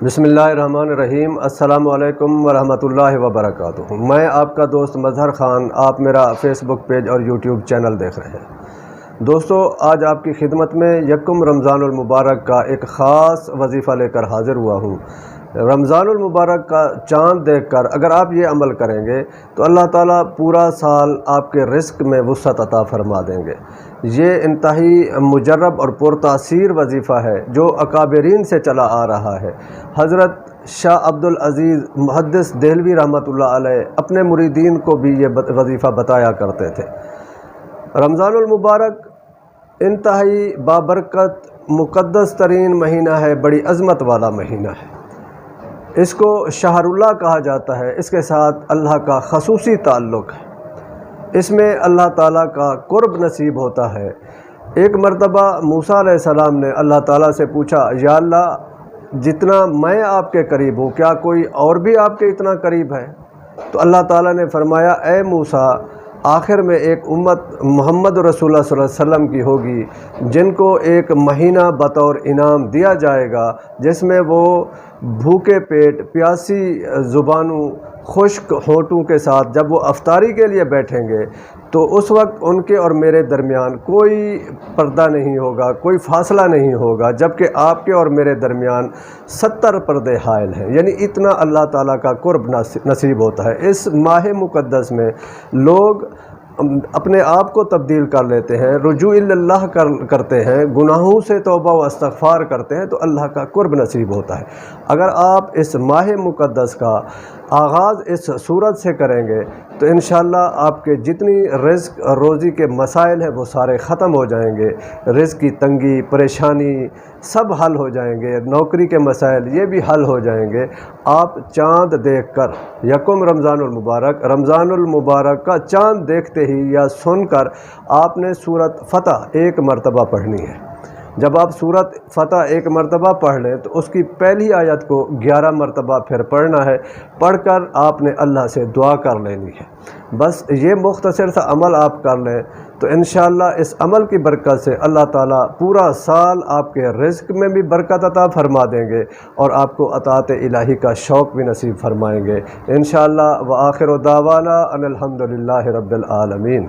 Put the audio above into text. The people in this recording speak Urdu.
بسم اللہ الرحمن الرحیم۔ السلام علیکم ورحمۃ اللہ وبرکاتہ۔ میں آپ کا دوست مظہر خان، آپ میرا فیس بک پیج اور یوٹیوب چینل دیکھ رہے ہیں۔ دوستو، آج آپ کی خدمت میں یکم رمضان المبارک کا ایک خاص وظیفہ لے کر حاضر ہوا ہوں۔ رمضان المبارک کا چاند دیکھ کر اگر آپ یہ عمل کریں گے تو اللہ تعالیٰ پورا سال آپ کے رزق میں وسعت عطا فرما دیں گے۔ یہ انتہائی مجرب اور پرتاثیر وظیفہ ہے جو اکابرین سے چلا آ رہا ہے۔ حضرت شاہ عبد العزیز محدث دہلوی رحمۃ اللہ علیہ اپنے مریدین کو بھی یہ وظیفہ بتایا کرتے تھے۔ رمضان المبارک انتہائی بابرکت مقدس ترین مہینہ ہے، بڑی عظمت والا مہینہ ہے۔ اس کو شہر اللہ کہا جاتا ہے، اس کے ساتھ اللہ کا خصوصی تعلق ہے۔ اس میں اللہ تعالیٰ کا قرب نصیب ہوتا ہے۔ ایک مرتبہ موسیٰ علیہ السلام نے اللہ تعالیٰ سے پوچھا، یا اللہ، جتنا میں آپ کے قریب ہوں کیا کوئی اور بھی آپ کے اتنا قریب ہے؟ تو اللہ تعالیٰ نے فرمایا، اے موسیٰ، آخر میں ایک امت محمد رسول اللہ صلی اللہ علیہ وسلم کی ہوگی جن کو ایک مہینہ بطور انعام دیا جائے گا، جس میں وہ بھوکے پیٹ، پیاسی زبانوں، خشک ہونٹوں کے ساتھ جب وہ افطاری کے لیے بیٹھیں گے تو اس وقت ان کے اور میرے درمیان کوئی پردہ نہیں ہوگا، کوئی فاصلہ نہیں ہوگا، جبکہ آپ کے اور میرے درمیان 70 پردے حائل ہیں۔ یعنی اتنا اللہ تعالیٰ کا قرب نصیب ہوتا ہے۔ اس ماہ مقدس میں لوگ اپنے آپ کو تبدیل کر لیتے ہیں، رجوع اللہ کرتے ہیں، گناہوں سے توبہ و استغفار کرتے ہیں تو اللہ کا قرب نصیب ہوتا ہے۔ اگر آپ اس ماہ مقدس کا آغاز اس صورت سے کریں گے تو انشاءاللہ آپ کے جتنی رزق روزی کے مسائل ہیں وہ سارے ختم ہو جائیں گے۔ رزق کی تنگی، پریشانی سب حل ہو جائیں گے، نوکری کے مسائل یہ بھی حل ہو جائیں گے۔ آپ چاند دیکھ کر یکم رمضان المبارک کا چاند دیکھتے ہی یا سن کر آپ نے سورۃ فتح ایک مرتبہ پڑھنی ہے۔ جب آپ سورۃ فتح ایک مرتبہ پڑھ لیں تو اس کی پہلی آیت کو 11 مرتبہ پھر پڑھنا ہے۔ پڑھ کر آپ نے اللہ سے دعا کر لینی ہے۔ بس یہ مختصر سا عمل آپ کر لیں تو انشاءاللہ اس عمل کی برکت سے اللہ تعالیٰ پورا سال آپ کے رزق میں بھی برکت عطا فرما دیں گے اور آپ کو اطاعت الہی کا شوق بھی نصیب فرمائیں گے انشاءاللہ۔ وآخر دعوانا ان الحمدللہ رب العالمین۔